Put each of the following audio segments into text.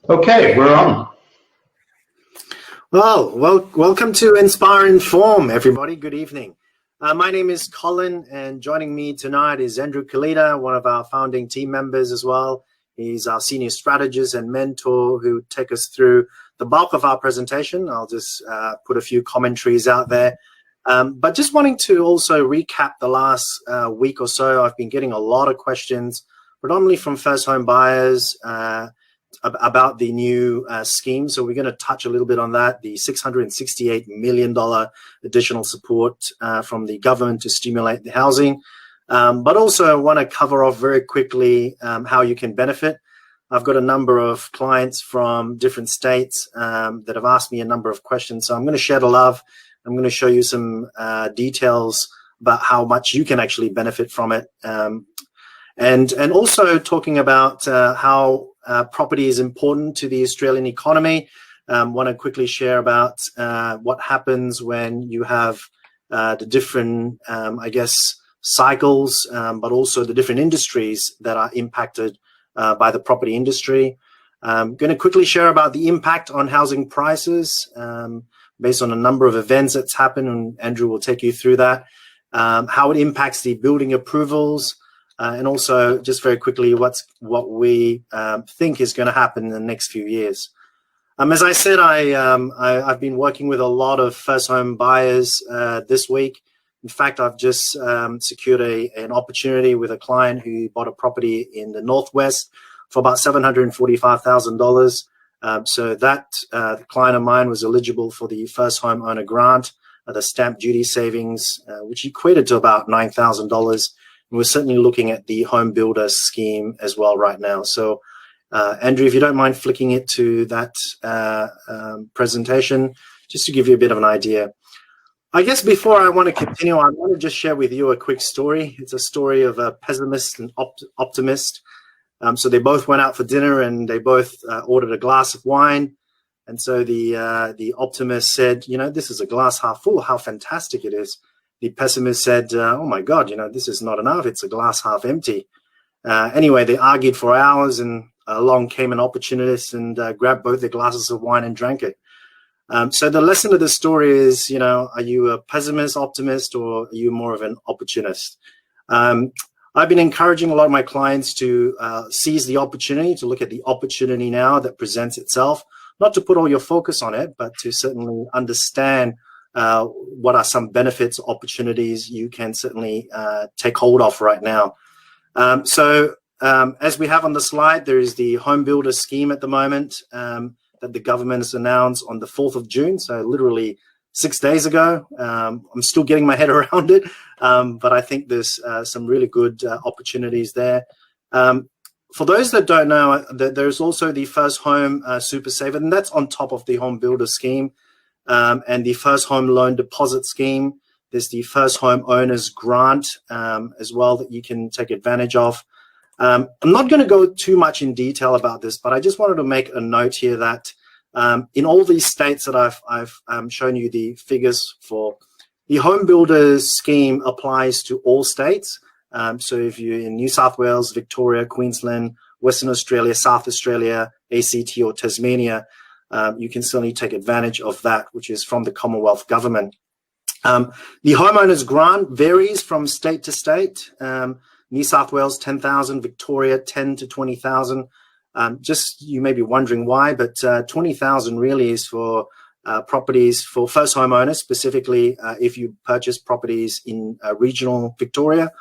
Okay, we're on. Well, welcome to Inspire Inform, everybody. Good evening. My name is Colin, and joining me tonight is Andrew Colin, one of our founding team members as well. He's our senior strategist and mentor who take us through the bulk of our presentation. I'll just put a few commentaries out there. But just wanting to also recap the last week or so, I've been getting a lot of questions, predominantly from first home buyers, about the new scheme. So we're going to touch a little bit on that, the $668 million additional support from the government to stimulate the housing. But also I want to cover off very quickly how you can benefit. I've got a number of clients from different states that have asked me a number of questions. So I'm going to share the love. I'm going to show you some details about how much you can actually benefit from it. And also talking about how property is important to the Australian economy. Want to quickly share about what happens when you have the different, cycles, but also the different industries that are impacted by the property industry. I'm going to quickly share about the impact on housing prices based on a number of events that's happened, and Andrew will take you through that. How it impacts the building approvals. And also, just very quickly, what we think is going to happen in the next few years. As I said, I've been working with a lot of first home buyers this week. In fact, I've just secured an opportunity with a client who bought a property in the Northwest for about $745,000. So that client of mine was eligible for the first home owner grant, the stamp duty savings, which equated to about $9,000. We're certainly looking at the home builder scheme as well right now. So, Andrew, if you don't mind flicking it to that presentation, just to give you a bit of an idea. I guess before I want to continue, I want to just share with you a quick story. It's a story of a pessimist and optimist. So they both went out for dinner and they both ordered a glass of wine. And so the optimist said, this is a glass half full. How fantastic it is. The pessimist said, oh my God, this is not enough. It's a glass half empty. Anyway, they argued for hours, and along came an opportunist and grabbed both their glasses of wine and drank it. So the lesson of the story is, are you a pessimist, optimist, or are you more of an opportunist? I've been encouraging a lot of my clients to seize the opportunity, to look at the opportunity now that presents itself, not to put all your focus on it, but to certainly understand what are some benefits, opportunities you can certainly take hold of right now. So as we have on the slide, there is the home builder scheme at the moment that the government has announced on the 4th of June, so literally 6 days ago. I'm still getting my head around it, but I think there's some really good opportunities there. For those that don't know, there's also the First Home Super Saver, and that's on top of the home builder scheme. And the First Home Loan Deposit Scheme. There's the First Home Owners Grant as well that you can take advantage of. I'm not going to go too much in detail about this, but I just wanted to make a note here that in all these states that I've shown you the figures for, the Home Builders Scheme applies to all states. So if you're in New South Wales, Victoria, Queensland, Western Australia, South Australia, ACT or Tasmania, you can certainly take advantage of that, which is from the Commonwealth government. The homeowners grant varies from state to state. New South Wales, 10,000, Victoria, 10 to 20,000. Just you may be wondering why, but 20,000 really is for properties for first homeowners, specifically if you purchase properties in regional Victoria.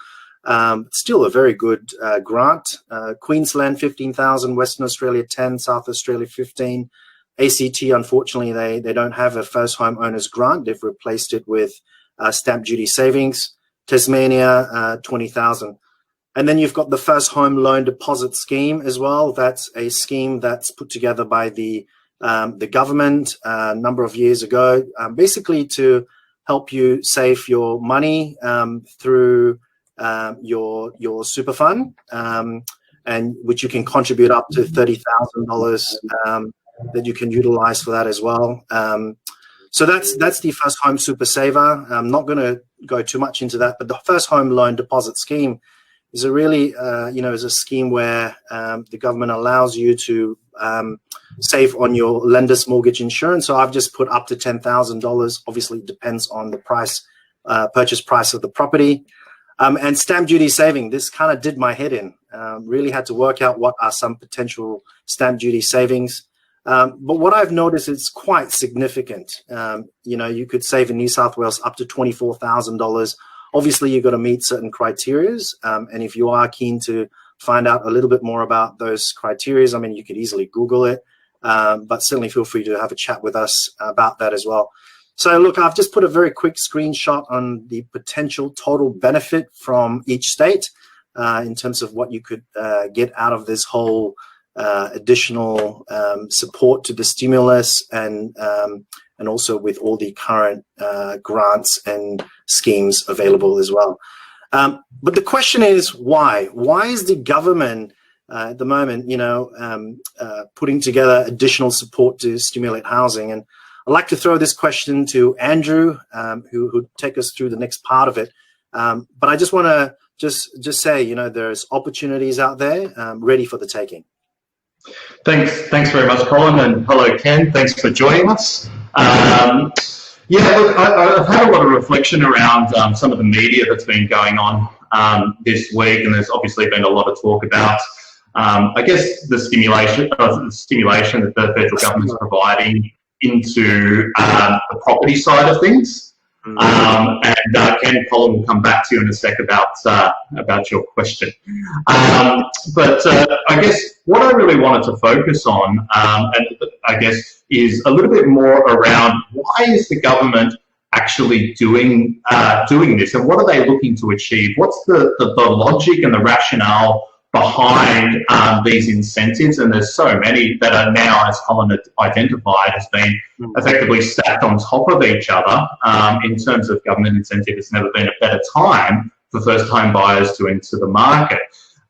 Still a very good grant. Queensland, 15,000, Western Australia, 10, South Australia, 15. ACT, unfortunately, they don't have a first home owners grant. They've replaced it with stamp duty savings. Tasmania, 20,000. And then you've got the First Home Loan Deposit Scheme as well. That's a scheme that's put together by the government a number of years ago, basically to help you save your money through your super fund, and which you can contribute up to $30,000 that you can utilize for that as well. So that's the First Home Super Saver. I'm not going to go too much into that, but the First Home Loan Deposit Scheme is a really, is a scheme where the government allows you to save on your lender's mortgage insurance. So I've just put up to $10,000. Obviously, it depends on the price, purchase price of the property. And stamp duty saving, this kind of did my head in. Really had to work out what are some potential stamp duty savings. But what I've noticed is quite significant. You could save in New South Wales up to $24,000. Obviously, you've got to meet certain criteria. And if you are keen to find out a little bit more about those criteria, I mean, you could easily Google it. But certainly feel free to have a chat with us about that as well. So look, I've just put a very quick screenshot on the potential total benefit from each state in terms of what you could get out of this whole additional support to the stimulus and also with all the current grants and schemes available as well. But the question is why? Why is the government at the moment, putting together additional support to stimulate housing? And I'd like to throw this question to Andrew, who'd take us through the next part of it. But I just want to just say, there's opportunities out there ready for the taking. Thanks very much, Colin, and hello, Ken. Thanks for joining us. Look, I've had a lot of reflection around some of the media that's been going on this week, and there's obviously been a lot of talk about, I guess, the stimulation that the federal government's providing into the property side of things. And Ken, Colin will come back to you in a sec about your question. But I guess what I really wanted to focus on, and I guess, is a little bit more around why is the government actually doing this, and what are they looking to achieve? What's the logic and the rationale behind these incentives? And there's so many that are now, as Colin had identified, has been effectively stacked on top of each other. In terms of government incentive, it's never been a better time for first-time buyers to enter the market.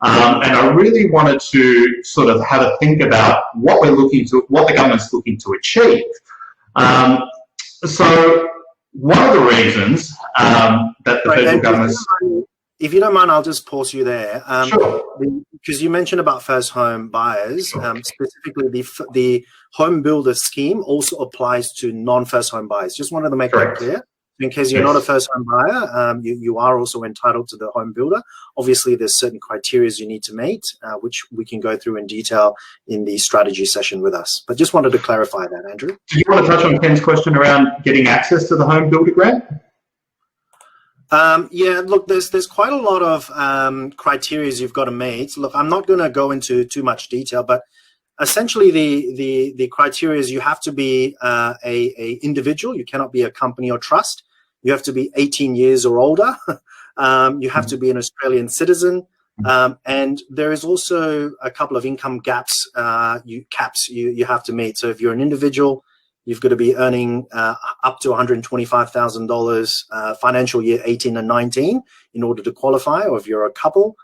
And I really wanted to sort of have a think about what the government's looking to achieve. So one of the reasons that the federal government's... If you don't mind, I'll just pause you there. Sure. Because you mentioned about first home buyers, specifically the home builder scheme also applies to non-first home buyers. Just wanted to make that clear. In case you're not a first home buyer, you are also entitled to the home builder. Obviously, there's certain criteria you need to meet, which we can go through in detail in the strategy session with us. But just wanted to clarify that, Andrew. Do you want to touch on Ken's question around getting access to the home builder grant? Look, there's quite a lot of criteria you've got to meet. Look, I'm not going to go into too much detail, but essentially the criteria is you have to be a individual. You cannot be a company or trust. You have to be 18 years or older. You have to be an Australian citizen. And there is also a couple of income gaps, you have to meet. So if you're an individual, you've got to be earning up to $125,000 financial year 18 and 19 in order to qualify. Or if you're a couple,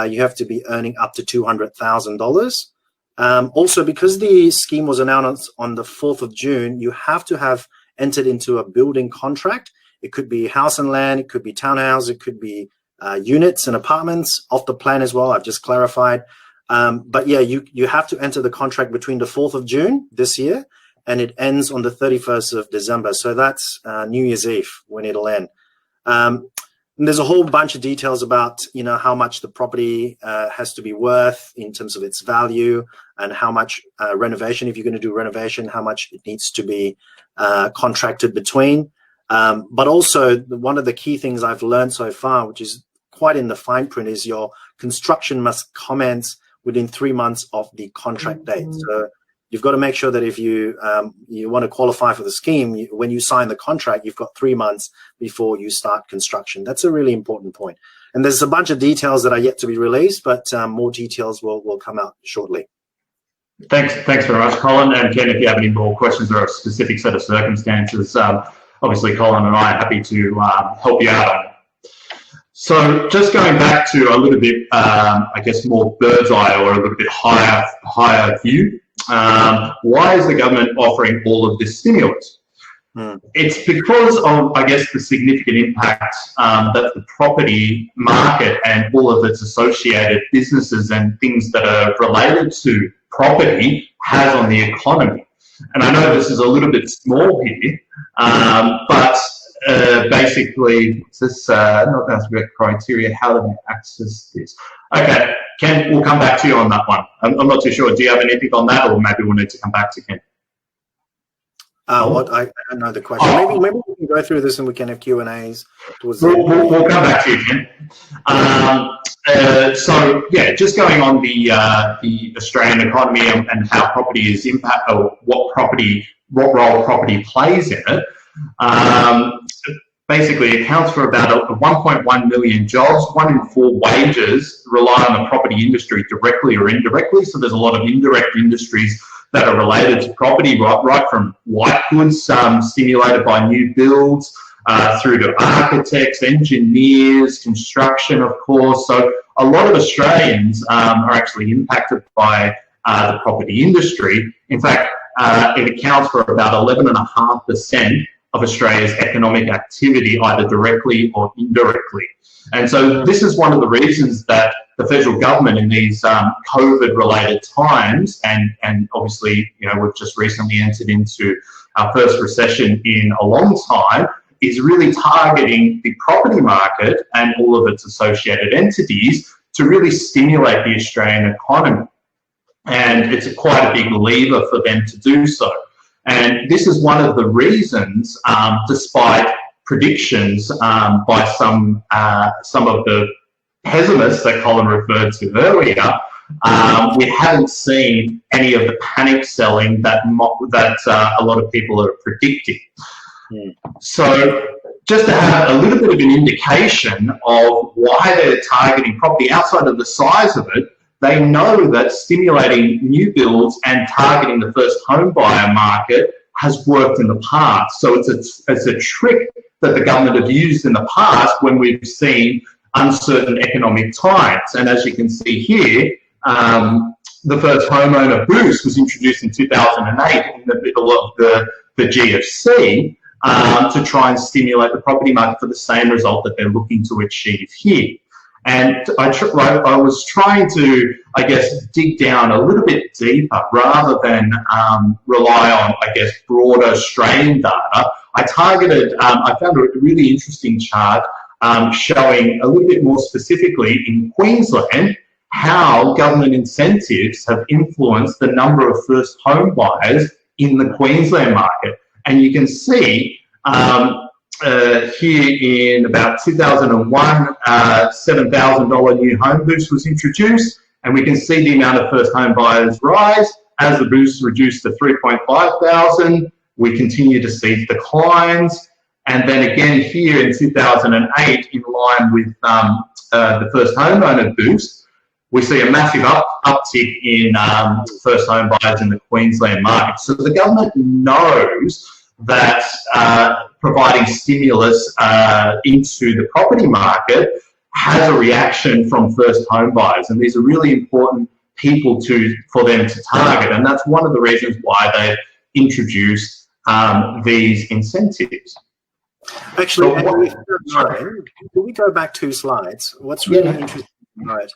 you have to be earning up to $200,000. Also, because the scheme was announced on the 4th of June, you have to have entered into a building contract. It could be house and land, it could be townhouse, it could be units and apartments off the plan as well. I've just clarified. But yeah, you have to enter the contract between the 4th of June this year and it ends on the 31st of December. So that's New Year's Eve when it'll end. And there's a whole bunch of details about, how much the property has to be worth in terms of its value and how much renovation, if you're going to do renovation, how much it needs to be contracted between. But also one of the key things I've learned so far, which is quite in the fine print, is your construction must commence within 3 months of the contract date. So you've got to make sure that if you want to qualify for the scheme, when you sign the contract, you've got 3 months before you start construction. That's a really important point. And there's a bunch of details that are yet to be released, but more details will come out shortly. Thanks very much, Colin. And Ken, if you have any more questions or a specific set of circumstances, obviously Colin and I are happy to help you out on it. So just going back to a little bit, I guess, more bird's eye or a little bit higher view. Why is the government offering all of this stimulus? It's because of, I guess, the significant impact that the property market and all of its associated businesses and things that are related to property has on the economy. And I know this is a little bit small here, but basically, this not that's criteria. How do we access this? Okay, Ken, we'll come back to you on that one. I'm not too sure. Do you have anything on that, or maybe we'll need to come back to Ken? What I don't know the question. Maybe we can go through this and we can have Q&As. We'll come back to you, Ken. So yeah, just going on the Australian economy and how property is impact, or what role property plays in it. Basically, accounts for about 1.1 million jobs. 1 in 4 wages rely on the property industry directly or indirectly. So there's a lot of indirect industries that are related to property, right from white goods stimulated by new builds, through to architects, engineers, construction, of course. So a lot of Australians are actually impacted by the property industry. In fact, it accounts for about 11.5% of Australia's economic activity, either directly or indirectly. And so this is one of the reasons that the federal government in these COVID-related times, and obviously, you know, we've just recently entered into our first recession in a long time, is really targeting the property market and all of its associated entities to really stimulate the Australian economy. And it's quite a big lever for them to do so. And this is one of the reasons, despite predictions by some of the pessimists that Colin referred to earlier, we haven't seen any of the panic selling that a lot of people are predicting. So just to have a little bit of an indication of why they're targeting property outside of the size of it, they know that stimulating new builds and targeting the first home buyer market has worked in the past. So it's a trick that the government have used in the past when we've seen uncertain economic times. And as you can see here, the first homeowner boost was introduced in 2008 in the middle of the GFC to try and stimulate the property market for the same result that they're looking to achieve here. And I was trying to, I guess, dig down a little bit deeper rather than rely on, I guess, broader Australian data. I found a really interesting chart showing a little bit more specifically in Queensland how government incentives have influenced the number of first home buyers in the Queensland market. And you can see here in about 2001, $7,000 new home boost was introduced, and we can see the amount of first home buyers rise. As the boost reduced to 3,500, we continue to see declines. And then again here in 2008, in line with the first homeowner boost, we see a massive uptick in first home buyers in the Queensland market. So the government knows that providing stimulus into the property market has a reaction from first home buyers, and these are really important people for them to target, and that's one of the reasons why they introduced these incentives. Actually, can we go back 2 slides? What's really interesting, right?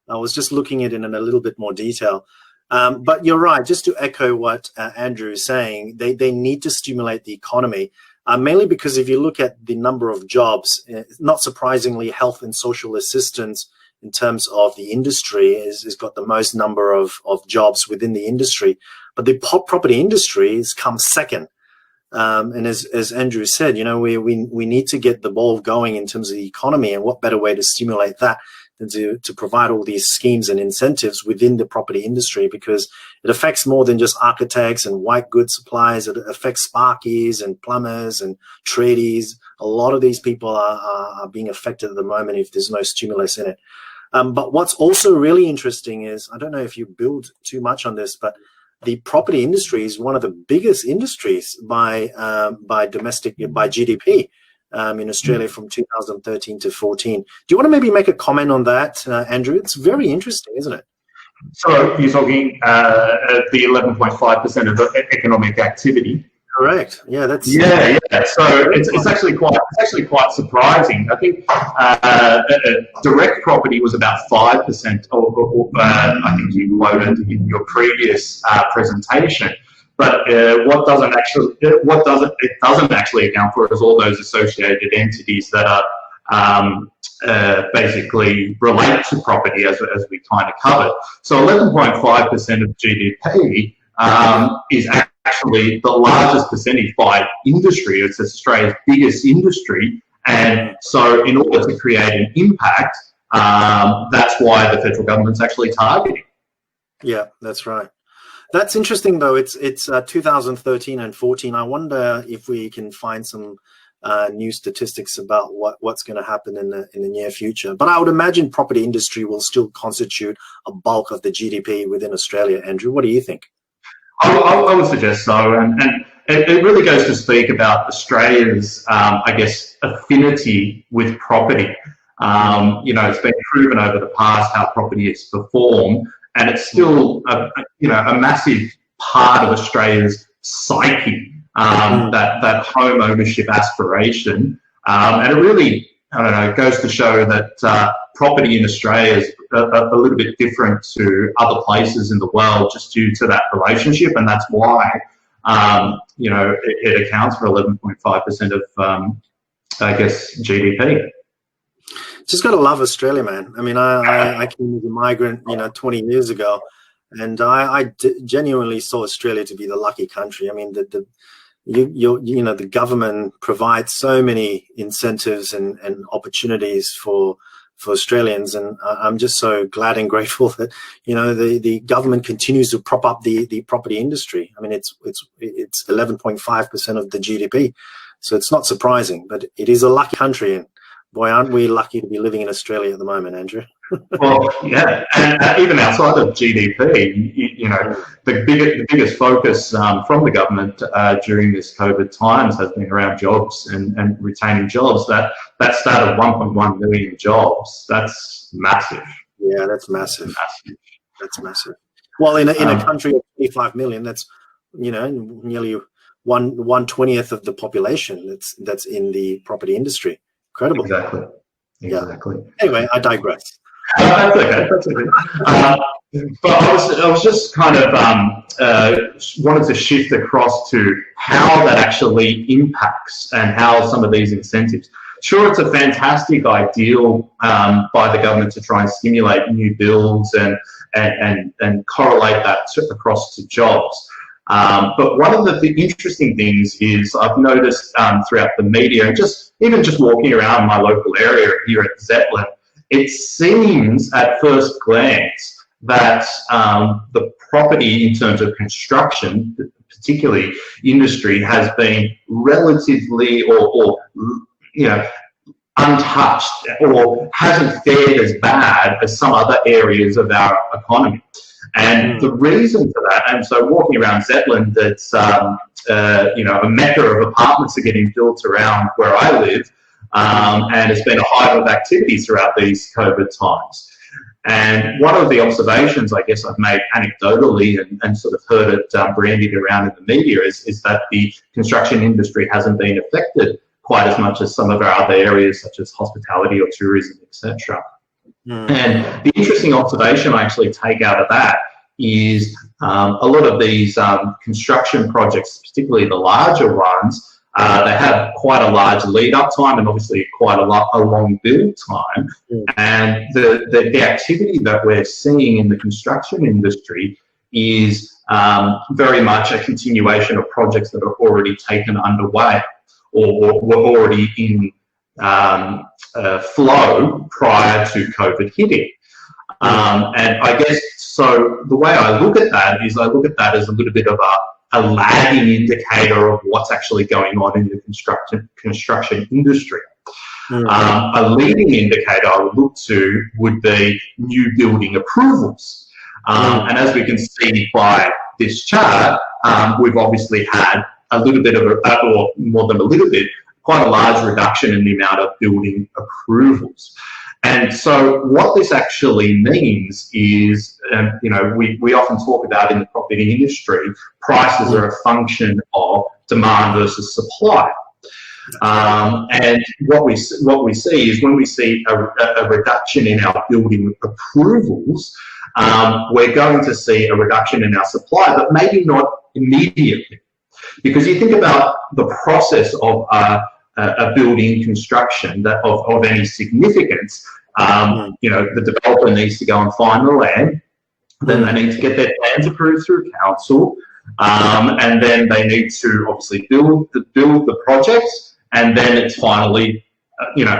I was just looking at it in a little bit more detail. But you're right, just to echo what Andrew is saying, they need to stimulate the economy, mainly because if you look at the number of jobs, not surprisingly, health and social assistance in terms of the industry has got the most number of jobs within the industry. But the property industry has come second. And as Andrew said, you know, we need to get the ball going in terms of the economy, and what better way to stimulate that than to provide all these schemes and incentives within the property industry, because it affects more than just architects and white goods suppliers. It affects sparkies and plumbers and tradies. A lot of these people are being affected at the moment if there's no stimulus in it. But what's also really interesting is, I don't know if you build too much on this, but the property industry is one of the biggest industries by GDP in Australia from 2013 to 14. Do you want to maybe make a comment on that, Andrew? It's very interesting, isn't it? So you're talking the 11.5% of the economic activity. Correct. Yeah, that's Yeah, yeah. So it's actually quite surprising. I think direct property was about 5%, I think you quoted in your previous presentation. But it doesn't actually account for is all those associated entities that are basically relate to property, as we kind of covered. So 11.5% of GDP is actually the largest percentage by industry. It's Australia's biggest industry. And so in order to create an impact, that's why the federal government's actually targeting. Yeah, that's right. That's interesting, though. It's 2013 and 14. I wonder if we can find some new statistics about what's going to happen in the near future. But I would imagine property industry will still constitute a bulk of the GDP within Australia. Andrew, what do you think? I would suggest so, and it really goes to speak about Australia's, I guess, affinity with property. It's been proven over the past how property has performed, and it's still a massive part of Australia's psyche, that home ownership aspiration, and it really, I don't know, goes to show that property in Australia is a little bit different to other places in the world just due to that relationship, and that's why it accounts for 11.5% of I guess GDP. Just got to love Australia, man. I mean, I came as a migrant, 20 years ago, and I genuinely saw Australia to be the lucky country. I mean, the government provides so many incentives and opportunities for Australians, and I'm just so glad and grateful that the government continues to prop up the property industry. I mean, it's 11.5% of the GDP, so it's not surprising, but it is a lucky country, and boy, aren't we lucky to be living in Australia at the moment, Andrew? Well, yeah, and even outside of GDP, the biggest focus from the government during this COVID times has been around jobs and retaining jobs. That stat of 1.1 million jobs, that's massive. Yeah, that's massive. That's massive. Well, in a country of 25 million, that's nearly 1/20th of the population that's in the property industry. Incredible. Exactly. Yeah. Anyway, I digress. That's okay. But I was just kind of wanted to shift across to how that actually impacts and how some of these incentives. Sure, it's a fantastic ideal by the government to try and stimulate new builds and correlate that across to jobs. But one of the interesting things is I've noticed throughout the media, and even just walking around my local area here at Zetland, it seems at first glance that the property in terms of construction, particularly industry, has been relatively or untouched, or hasn't fared as bad as some other areas of our economy. And the reason for that, and so walking around Zetland, it's a mecca of apartments are getting built around where I live, and it's been a hive of activity throughout these COVID times. And one of the observations, I guess, I've made anecdotally and sort of heard it brandied around in the media is that the construction industry hasn't been affected quite as much as some of our other areas, such as hospitality or tourism, etc. And the interesting observation I actually take out of that is a lot of these construction projects, particularly the larger ones, they have quite a large lead-up time and obviously quite a long build time. And the activity that we're seeing in the construction industry is very much a continuation of projects that are already taken underway or were already in flow prior to COVID hitting. And I guess, so the way I look at that is I look at that as a little bit of a lagging indicator of what's actually going on in the construction industry. A leading indicator I would look to would be new building approvals. And as we can see by this chart, we've obviously had a little bit of or more than a little bit, quite a large reduction in the amount of building approvals. And so what this actually means is, we often talk about in the property industry, prices are a function of demand versus supply. And what we see is when we see a reduction in our building approvals, we're going to see a reduction in our supply, but maybe not immediately. Because you think about the process of a building construction of any significance, the developer needs to go and find the land, then they need to get their plans approved through council, and then they need to obviously build the project, and then it's finally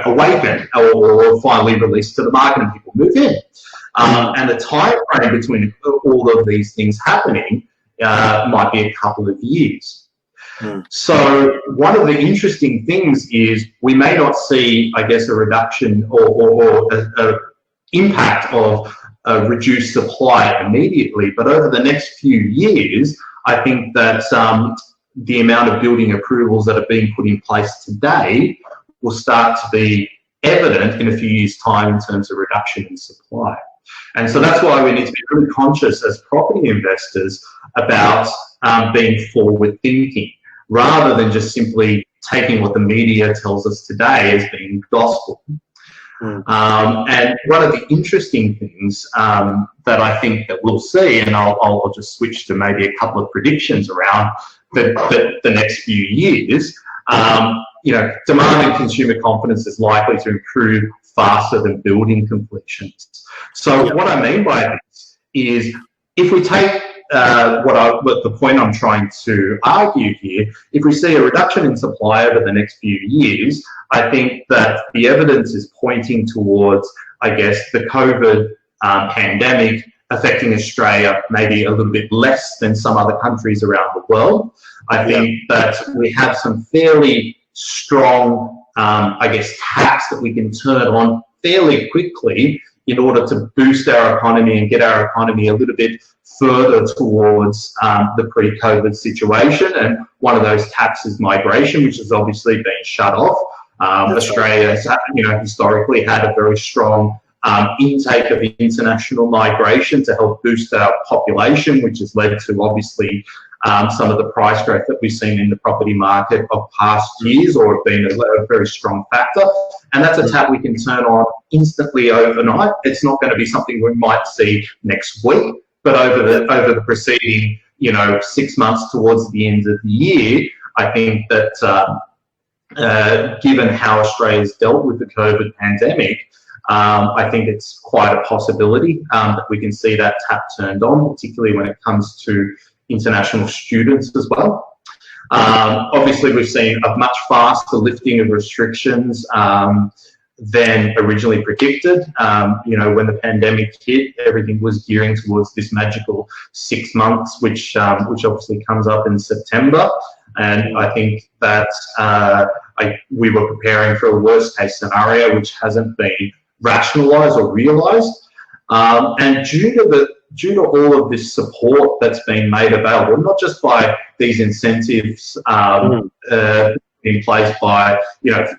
awakened or finally released to the market and people move in. And the time frame between all of these things happening might be a couple of years. So one of the interesting things is we may not see, I guess, a reduction or a impact of a reduced supply immediately, but over the next few years, I think that the amount of building approvals that are being put in place today will start to be evident in a few years' time in terms of reduction in supply. And so that's why we need to be really conscious as property investors about being forward thinking, rather than just simply taking what the media tells us today as being gospel. And one of the interesting things that I think that we'll see, and I'll just switch to maybe a couple of predictions around the next few years, demand and consumer confidence is likely to improve faster than building completions. So what I mean by this is, if we take what the point I'm trying to argue here, if we see a reduction in supply over the next few years, I think that the evidence is pointing towards, I guess, the COVID pandemic affecting Australia maybe a little bit less than some other countries around the world. I think that we have some fairly strong, taps that we can turn on fairly quickly in order to boost our economy and get our economy a little bit further towards the pre-COVID situation. And one of those taps is migration, which has obviously been shut off. Australia has, historically had a very strong intake of international migration to help boost our population, which has led to obviously some of the price growth that we've seen in the property market of past years, or have been a very strong factor. And that's a tap we can turn on instantly overnight. It's not going to be something we might see next week, but over the preceding 6 months towards the end of the year, I think that given how Australia's dealt with the COVID pandemic, I think it's quite a possibility that we can see that tap turned on, particularly when it comes to international students as well. Obviously, we've seen a much faster lifting of restrictions than originally predicted. When the pandemic hit, everything was gearing towards this magical 6 months, which obviously comes up in September. And I think that we were preparing for a worst case scenario, which hasn't been rationalised or realised. And due to all of this support that's been made available, not just by these incentives in place by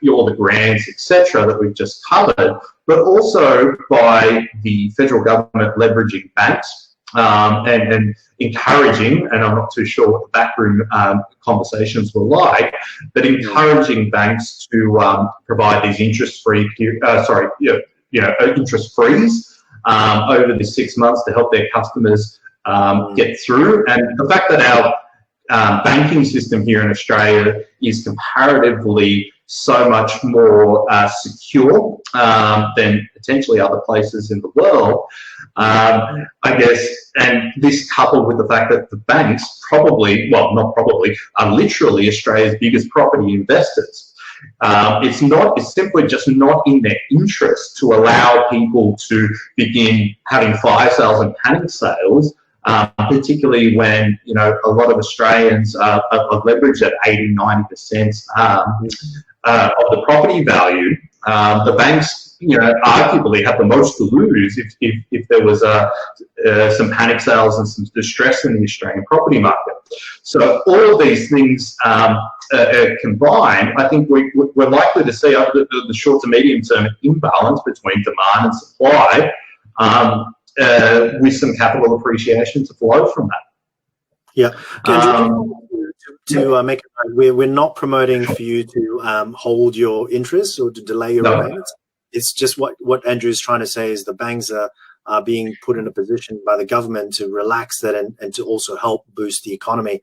all the grants, etc., that we've just covered, but also by the federal government leveraging banks and encouraging, and I'm not too sure what the backroom conversations were like, but encouraging banks to provide these interest-free, interest-frees over the 6 months to help their customers get through. And the fact that our banking system here in Australia is comparatively so much more secure than potentially other places in the world, I guess, and this coupled with the fact that the banks are literally Australia's biggest property investors. It's simply just not in their interest to allow people to begin having fire sales and panic sales, particularly when a lot of Australians are leveraged at 80-90% of the property value. The banks, arguably have the most to lose if there was some panic sales and some distress in the Australian property market. So all of these things combined, I think we're likely to see over the short to medium term an imbalance between demand and supply, with some capital appreciation to flow from that. Yeah. Andrew, to make it right, we're not promoting for you to hold your interest or to delay your repayments. It's just what Andrew is trying to say is the banks are being put in a position by the government to relax that and to also help boost the economy.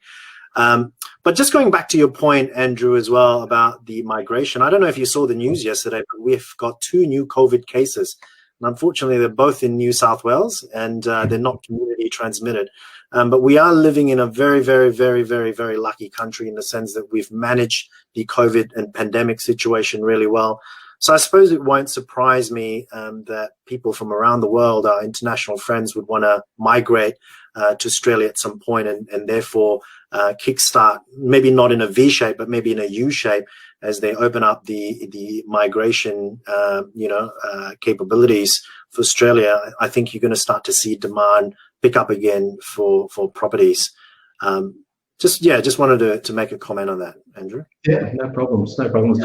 But just going back to your point, Andrew, as well about the migration, I don't know if you saw the news yesterday, but we've got 2 new COVID cases. And unfortunately, they're both in New South Wales, and they're not community transmitted. But we are living in a very, very, very, very, very lucky country in the sense that we've managed the COVID and pandemic situation really well. So I suppose it won't surprise me that people from around the world, our international friends, would want to migrate to Australia at some point and therefore kickstart, maybe not in a V shape, but maybe in a U shape as they open up the migration, capabilities for Australia. I think you're going to start to see demand pick up again for properties. Just wanted to make a comment on that, Andrew. Yeah, no problems. Look, I was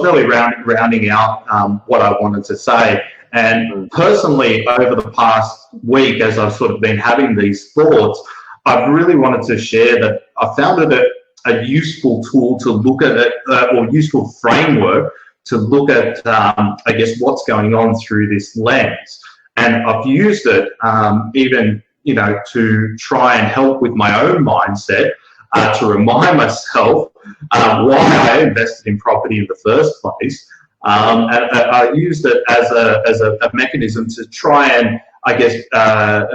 nearly rounding out what I wanted to say. And personally, over the past week, as I've sort of been having these thoughts, I've really wanted to share that I found it a useful tool to look at it, or useful framework to look at, I guess, what's going on through this lens. And I've used it even, to try and help with my own mindset, to remind myself why I invested in property in the first place. And I used it as a mechanism to try and, I guess,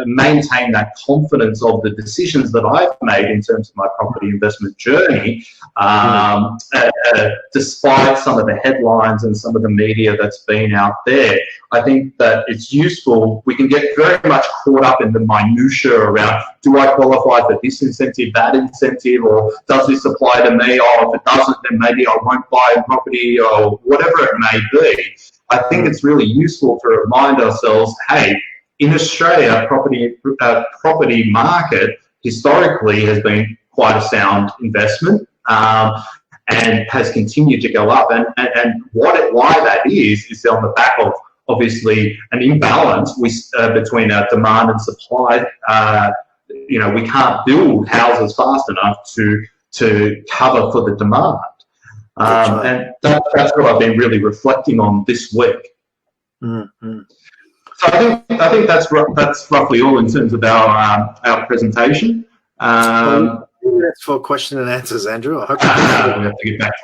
maintain that confidence of the decisions that I've made in terms of my property investment journey, despite some of the headlines and some of the media that's been out there. I think that it's useful. We can get very much caught up in the minutiae around, do I qualify for this incentive, that incentive, or does this apply to me? Or if it doesn't, then maybe I won't buy a property, or whatever it may be. I think it's really useful to remind ourselves, hey, in Australia, property market historically has been quite a sound investment, and has continued to go up. And why that is on the back of obviously an imbalance between our demand and supply. We can't build houses fast enough to cover for the demand. And that's what I've been really reflecting on this week. Mm-hmm. So I think that's roughly all in terms of our presentation. That's for question and answers, Andrew. I hope we have to get back to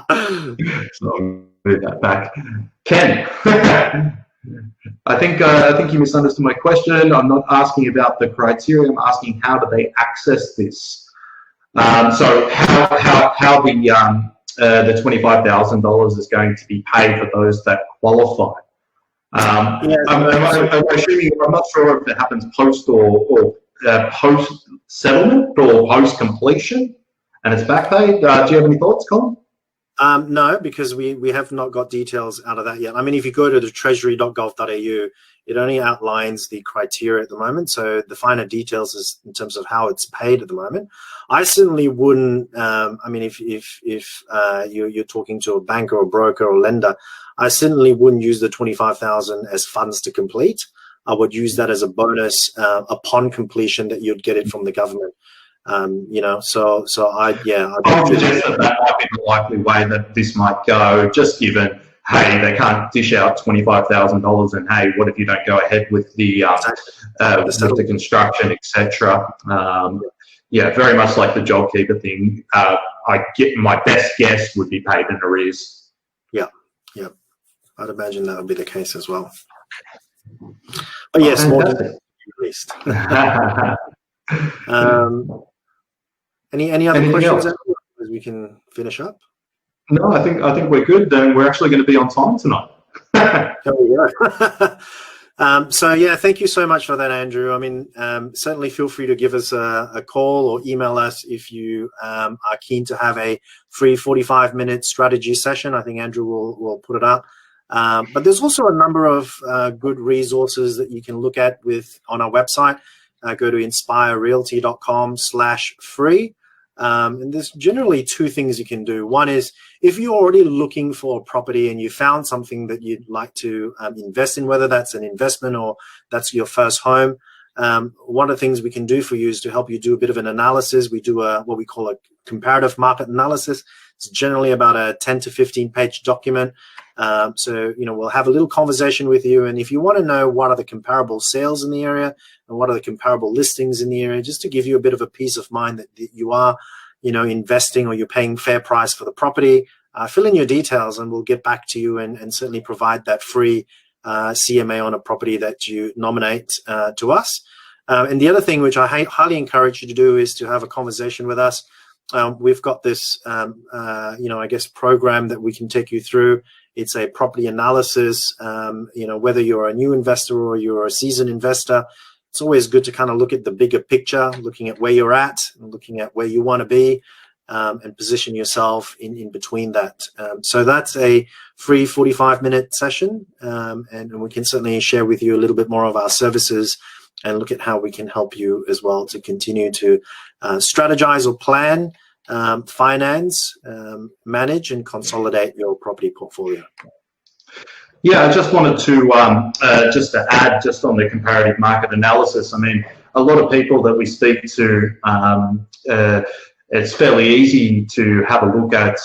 Ken. So I'll move that back. Ken, I think you misunderstood my question. I'm not asking about the criteria. I'm asking how do they access this. So how the $25,000 is going to be paid for those that qualify. I'm assuming, I'm not sure if it happens post or post settlement or post completion, and it's back paid. Do you have any thoughts, Colin? No, because we have not got details out of that yet. I mean, if you go to the treasury.gov.au, it only outlines the criteria at the moment. So the finer details is in terms of how it's paid at the moment. I certainly wouldn't. I mean, if you're talking to a banker or broker or lender, I certainly wouldn't use the 25,000 as funds to complete. I would use that as a bonus upon completion that you'd get it from the government. I would suggest that might be the likely way that this might go, just given, hey, they can't dish out $25,000, and hey, what if you don't go ahead with the construction, etc. Very much like the JobKeeper thing. I get my best guess would be paid in arrears. Yeah. I'd imagine that would be the case as well. But yes, more at least. Any other questions as we can finish up? No, I think we're good. Then we're actually going to be on time tonight. There we go. Thank you so much for that, Andrew. I mean, certainly feel free to give us a call or email us if you are keen to have a free 45-minute strategy session. I think Andrew will put it up. But there's also a number of good resources that you can look at on our website. Go to inspirerealty.com/free. And there's generally 2 things you can do. One is, if you're already looking for a property and you found something that you'd like to invest in, whether that's an investment or that's your first home, one of the things we can do for you is to help you do a bit of an analysis. We do what we call a comparative market analysis. It's generally about a 10 to 15 page document. So, we'll have a little conversation with you. And if you want to know what are the comparable sales in the area and what are the comparable listings in the area, just to give you a bit of a peace of mind that you are, investing or you're paying fair price for the property, fill in your details and we'll get back to you and certainly provide that free CMA on a property that you nominate to us. And the other thing which I highly encourage you to do is to have a conversation with us. We've got this, program that we can take you through. It's a property analysis. Whether you're a new investor or you're a seasoned investor, it's always good to kind of look at the bigger picture, looking at where you're at and looking at where you want to be, and position yourself in between that. So that's a free 45-minute session, and we can certainly share with you a little bit more of our services and look at how we can help you as well to continue to strategize or plan, finance, manage and consolidate your property portfolio. Yeah, I just wanted to add just on the comparative market analysis. I mean, a lot of people that we speak to, it's fairly easy to have a look at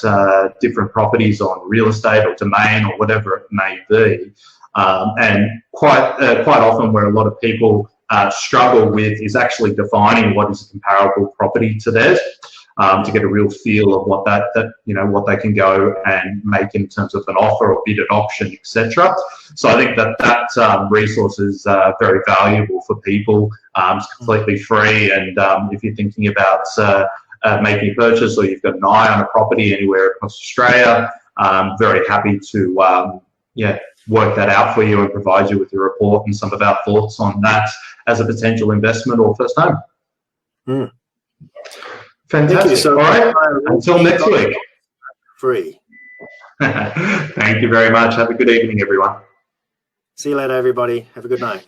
different properties on real estate or domain or whatever it may be, and quite often where a lot of people struggle with is actually defining what is a comparable property to theirs, to get a real feel of what what they can go and make in terms of an offer or bid at auction, etc. So I think that resource is very valuable for people. It's completely free, and if you're thinking about making a purchase or you've got an eye on a property anywhere across Australia, I'm very happy to work that out for you and provide you with a report and some of our thoughts on that as a potential investment or first home. Fantastic. So, all right, until next week. Free. Thank you very much. Have a good evening, everyone. See you later, everybody. Have a good night.